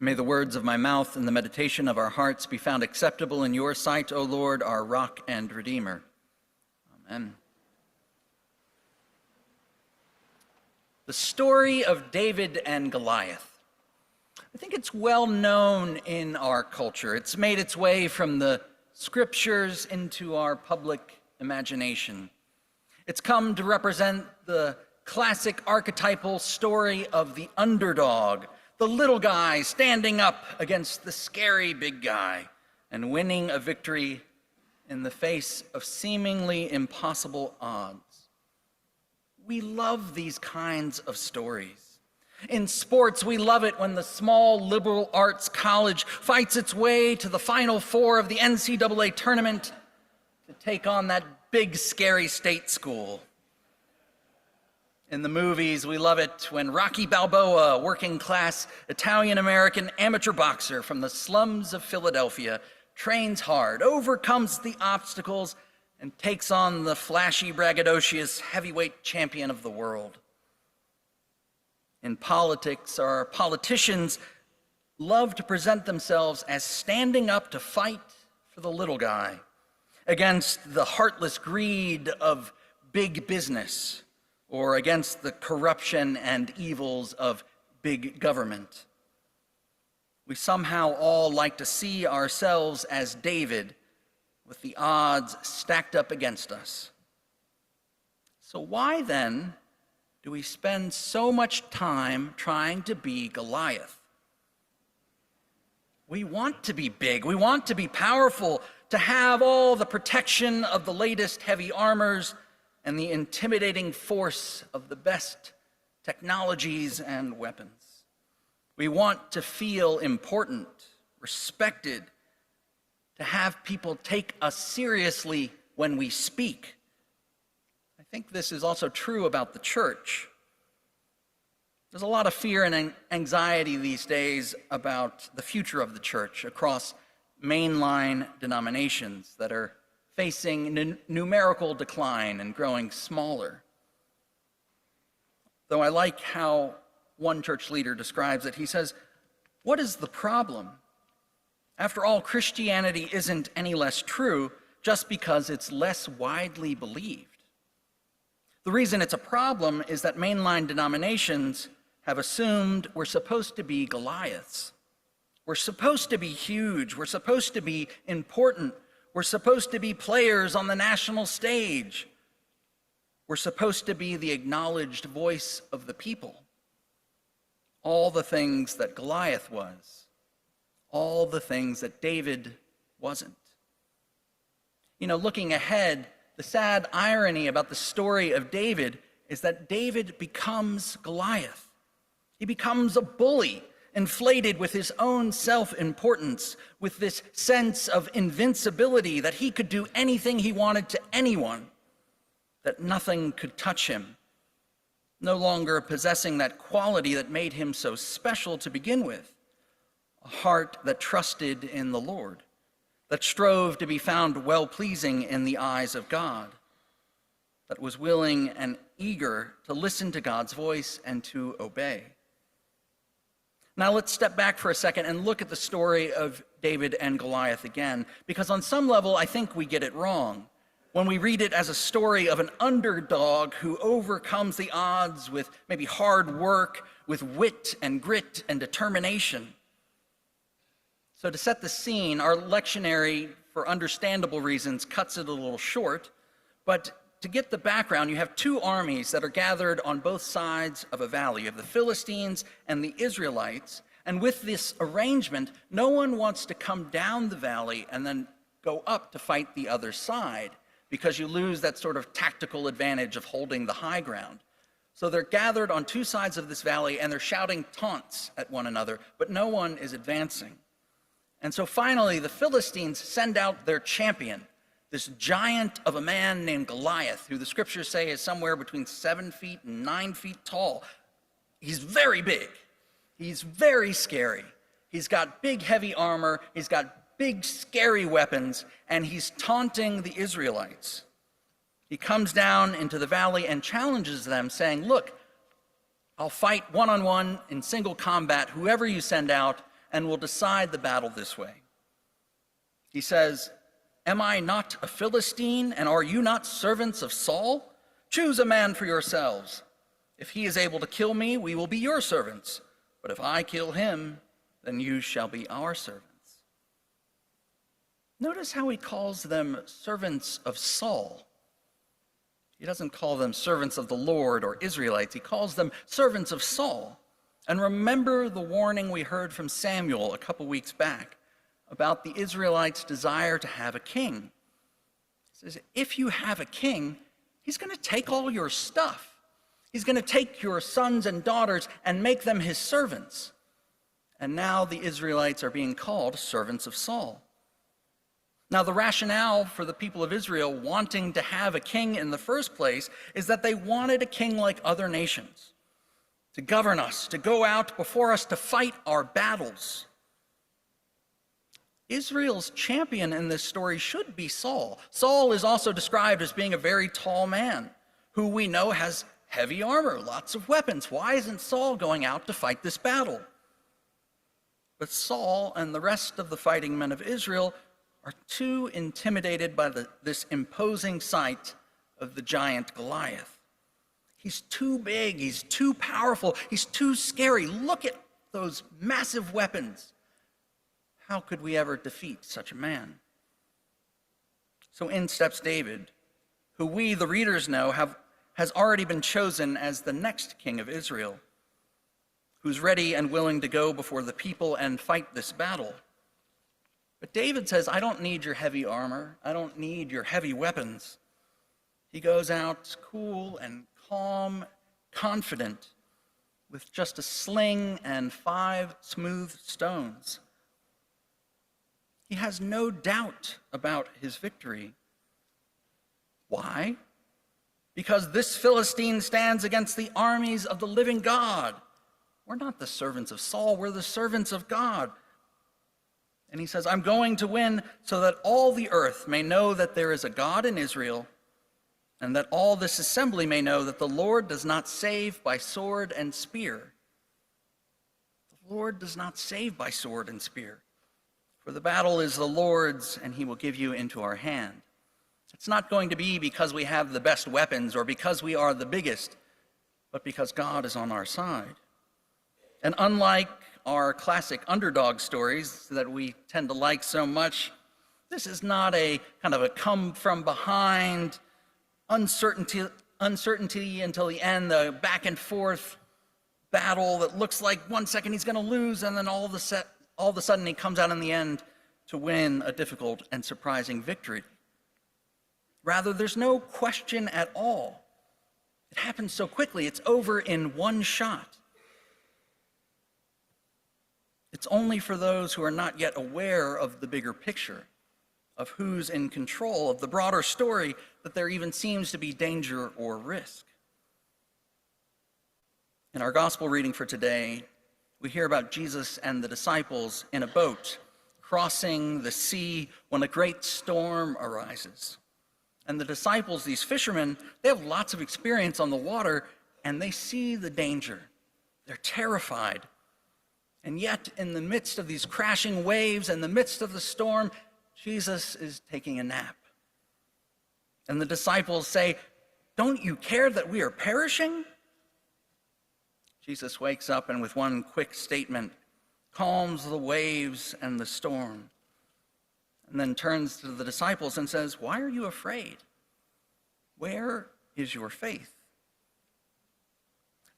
May the words of my mouth and the meditation of our hearts be found acceptable in your sight, O Lord, our rock and redeemer. Amen. The story of David and Goliath. I think it's well known in our culture. It's made its way from the scriptures into our public imagination. It's come to represent the classic archetypal story of the underdog, the little guy standing up against the scary big guy and winning a victory in the face of seemingly impossible odds. We love these kinds of stories. In sports, we love it when the small liberal arts college fights its way to the Final Four of the NCAA tournament to take on that big, scary state school. In the movies, we love it when Rocky Balboa, working-class Italian-American amateur boxer from the slums of Philadelphia, trains hard, overcomes the obstacles, and takes on the flashy, braggadocious heavyweight champion of the world. In politics, our politicians love to present themselves as standing up to fight for the little guy against the heartless greed of big business, or against the corruption and evils of big government. We somehow all like to see ourselves as David, with the odds stacked up against us. So why then do we spend so much time trying to be Goliath? We want to be big, we want to be powerful, to have all the protection of the latest heavy armors and the intimidating force of the best technologies and weapons. We want to feel important, respected, to have people take us seriously when we speak. I think this is also true about the church. There's a lot of fear and anxiety these days about the future of the church across mainline denominations that are facing numerical decline and growing smaller. Though I like how one church leader describes it. He says, "What is the problem? After all, Christianity isn't any less true just because it's less widely believed. The reason it's a problem is that mainline denominations have assumed we're supposed to be Goliaths. We're supposed to be huge. We're supposed to be important. We're supposed to be players on the national stage. We're supposed to be the acknowledged voice of the people. All the things that Goliath was. All the things that David wasn't." Looking ahead, the sad irony about the story of David is that David becomes Goliath. He becomes a bully, inflated with his own self-importance, with this sense of invincibility that he could do anything he wanted to anyone, that nothing could touch him, no longer possessing that quality that made him so special to begin with, a heart that trusted in the Lord, that strove to be found well-pleasing in the eyes of God, that was willing and eager to listen to God's voice and to obey. Now let's step back for a second and look at the story of David and Goliath again, because on some level I think we get it wrong when we read it as a story of an underdog who overcomes the odds with maybe hard work, with wit and grit and determination. So to set the scene, our lectionary, for understandable reasons, cuts it a little short, but to get the background, you have two armies that are gathered on both sides of a valley. You have the Philistines and the Israelites, and with this arrangement, no one wants to come down the valley and then go up to fight the other side, because you lose that sort of tactical advantage of holding the high ground. So they're gathered on two sides of this valley, and they're shouting taunts at one another, but no one is advancing. And so finally, the Philistines send out their champion, this giant of a man named Goliath, who the scriptures say is somewhere between 7 feet and 9 feet tall. He's very big. He's very scary. He's got big, heavy armor. He's got big, scary weapons, and he's taunting the Israelites. He comes down into the valley and challenges them, saying, "Look, I'll fight one-on-one in single combat, whoever you send out, and will decide the battle this way. He says, "Am I not a Philistine, and are you not servants of Saul? Choose a man for yourselves. If he is able to kill me, we will be your servants. But if I kill him, then you shall be our servants." Notice how he calls them servants of Saul. He doesn't call them servants of the Lord or Israelites. He calls them servants of Saul. And remember the warning we heard from Samuel a couple weeks back about the Israelites' desire to have a king. He says, if you have a king, he's going to take all your stuff. He's going to take your sons and daughters and make them his servants. And now the Israelites are being called servants of Saul. Now, the rationale for the people of Israel wanting to have a king in the first place is that they wanted a king like other nations, to govern us, to go out before us, to fight our battles. Israel's champion in this story should be Saul. Saul is also described as being a very tall man, who we know has heavy armor, lots of weapons. Why isn't Saul going out to fight this battle? But Saul and the rest of the fighting men of Israel are too intimidated by this imposing sight of the giant Goliath. He's too big, he's too powerful, he's too scary. Look at those massive weapons. How could we ever defeat such a man? So in steps David, who we, the readers, know has already been chosen as the next king of Israel, who's ready and willing to go before the people and fight this battle. But David says, I don't need your heavy armor. I don't need your heavy weapons. He goes out cool and calm, confident, with just a sling and 5 smooth stones. He has no doubt about his victory. Why? Because this Philistine stands against the armies of the living God. We're not the servants of Saul, we're the servants of God. And he says, I'm going to win so that all the earth may know that there is a God in Israel, and that all this assembly may know that the Lord does not save by sword and spear. The Lord does not save by sword and spear. For the battle is the Lord's, and he will give you into our hand. It's not going to be because we have the best weapons or because we are the biggest, but because God is on our side. And unlike our classic underdog stories that we tend to like so much, this is not a kind of a come from behind, uncertainty until the end, the back and forth battle that looks like 1 second he's going to lose, and then all of a sudden he comes out in the end to win a difficult and surprising victory. Rather, there's no question at all. It happens so quickly, it's over in one shot. It's only for those who are not yet aware of the bigger picture, of who's in control of the broader story, that there even seems to be danger or risk. In our gospel reading for today, we hear about Jesus and the disciples in a boat crossing the sea when a great storm arises. And the disciples, these fishermen, they have lots of experience on the water, and they see the danger. They're terrified. And yet, in the midst of these crashing waves, in the midst of the storm, Jesus is taking a nap. And the disciples say, "Don't you care that we are perishing?" Jesus wakes up and with one quick statement, calms the waves and the storm, and then turns to the disciples and says, "Why are you afraid? Where is your faith?"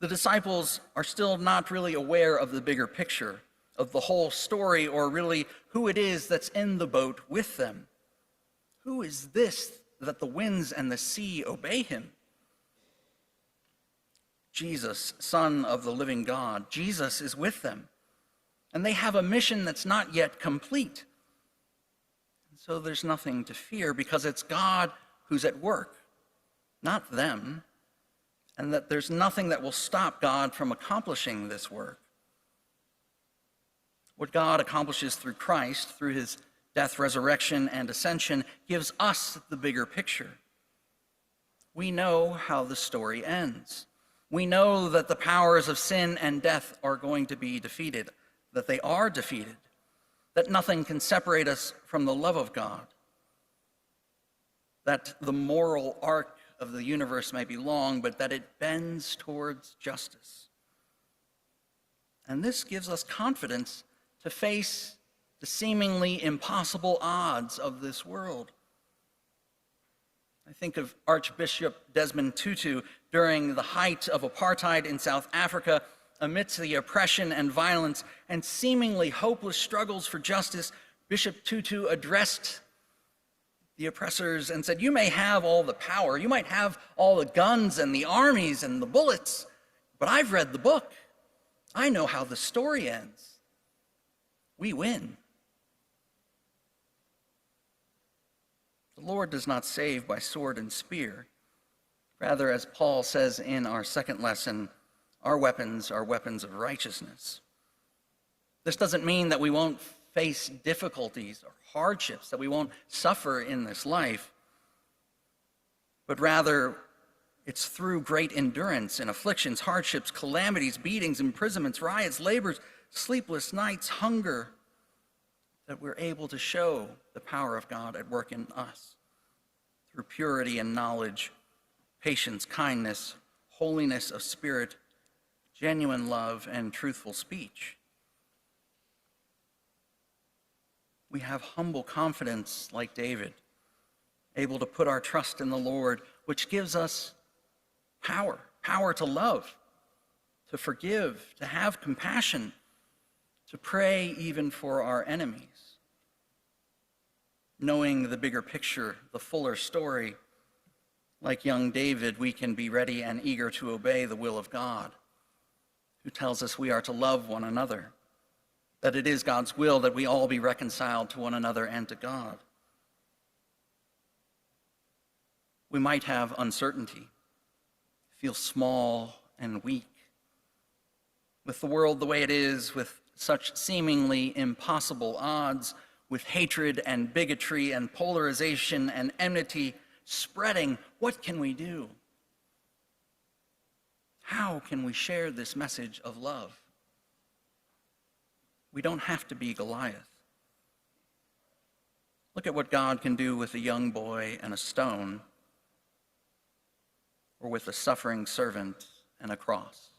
The disciples are still not really aware of the bigger picture, of the whole story, or really who it is that's in the boat with them. Who is this that the winds and the sea obey him? Jesus, Son of the living God. Jesus is with them. And they have a mission that's not yet complete. And so there's nothing to fear because it's God who's at work, not them. And that there's nothing that will stop God from accomplishing this work. What God accomplishes through Christ, through his death, resurrection, and ascension, gives us the bigger picture. We know how the story ends. We know that the powers of sin and death are going to be defeated. that they are defeated, that nothing can separate us from the love of God, that the moral arc of the universe may be long, but that it bends towards justice. And this gives us confidence to face the seemingly impossible odds of this world. I think of Archbishop Desmond Tutu during the height of apartheid in South Africa. Amidst the oppression and violence and seemingly hopeless struggles for justice, Bishop Tutu addressed the oppressors and said, "You may have all the power, you might have all the guns and the armies and the bullets, but I've read the book. I know how the story ends. We win." The Lord does not save by sword and spear. Rather, as Paul says in our second lesson, our weapons are weapons of righteousness. This doesn't mean that we won't face difficulties or hardships, that we won't suffer in this life, but rather it's through great endurance in afflictions, hardships, calamities, beatings, imprisonments, riots, labors, sleepless nights, hunger, that we're able to show the power of God at work in us through purity and knowledge, patience, kindness, holiness of spirit, genuine love, and truthful speech. We have humble confidence like David, able to put our trust in the Lord, which gives us power to love, to forgive, to have compassion, to pray even for our enemies. Knowing the bigger picture, the fuller story, like young David, we can be ready and eager to obey the will of God, who tells us we are to love one another, that it is God's will that we all be reconciled to one another and to God. We might have uncertainty, feel small and weak. With the world the way it is, with such seemingly impossible odds, with hatred and bigotry and polarization and enmity spreading, what can we do? How can we share this message of love? We don't have to be Goliath. Look at what God can do with a young boy and a stone, or with a suffering servant and a cross.